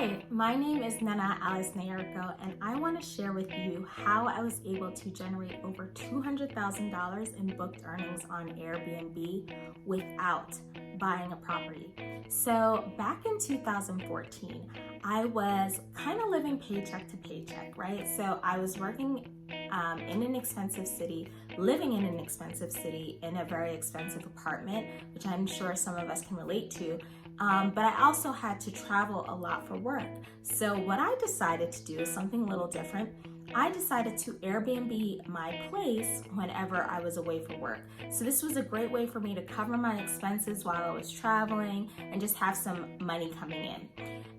Hi, my name is Nana Alice Nayarko, and I want to share with you how I was able to generate over $200,000 in booked earnings on Airbnb without buying a property. So back in 2014, I was kind of living paycheck to paycheck, right? So I was working in an expensive city, living in an expensive city in a very expensive apartment, which I'm sure some of us can relate to. But I also had to travel a lot for work. So what I decided to do is something a little different. I decided to Airbnb my place whenever I was away for work. So this was a great way for me to cover my expenses while I was traveling and just have some money coming in.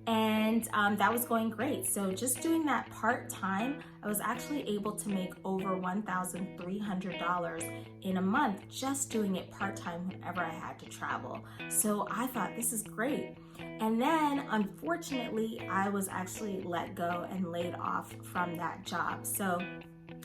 And that was going great. So just doing that part-time, I was actually able to make over $1,300 in a month just doing it part-time whenever I had to travel. So I thought, this is great. And then unfortunately, I was actually let go and laid off from that job. So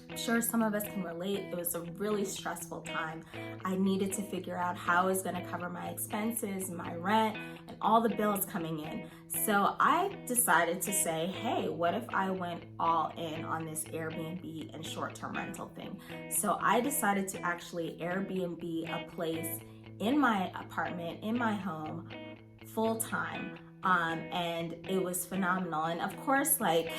I'm sure some of us can relate. It was a really stressful time. I needed to figure out how I was going to cover my expenses, my rent, and all the bills coming in. So I decided to say, hey, what if I went all in on this Airbnb and short-term rental thing? So I decided to actually Airbnb a place in my apartment, in my home, full-time. And it was phenomenal. And of course, I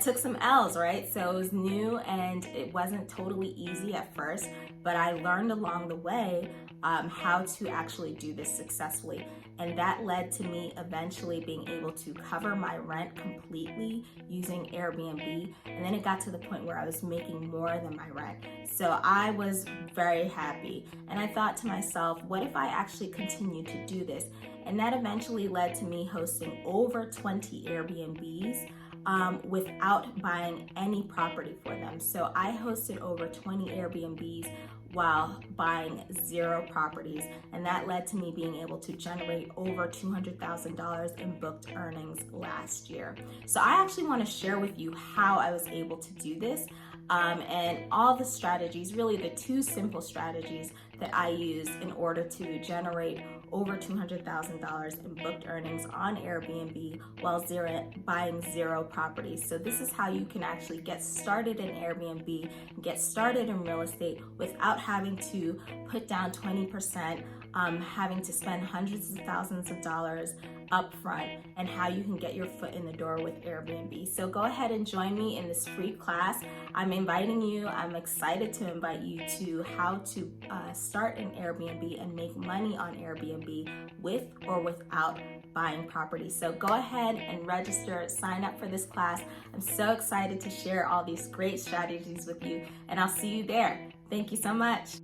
took some L's, right? So it was new and it wasn't totally easy at first, but I learned along the way how to actually do this successfully. And that led to me eventually being able to cover my rent completely using Airbnb. And then it got to the point where I was making more than my rent. So I was very happy. And I thought to myself, what if I actually continue to do this? And that eventually led to me hosting over 20 Airbnbs without buying any property for them. So I hosted over 20 Airbnbs while buying 0 properties, and that led to me being able to generate over $200,000 in booked earnings last year. So I actually want to share with you how I was able to do this and all the strategies, really the 2 simple strategies that I used in order to generate over $200,000 in booked earnings on Airbnb while buying 0 properties. So this is how you can actually get started in Airbnb, get started in real estate without having to put down 20%, having to spend hundreds of thousands of dollars up front, and how you can get your foot in the door with Airbnb. So go ahead and join me in this free class. I'm excited to invite you to how to start an Airbnb and make money on Airbnb with or without buying property. So go ahead and register, sign up for this class. I'm so excited to share all these great strategies with you, and I'll see you there. Thank you so much.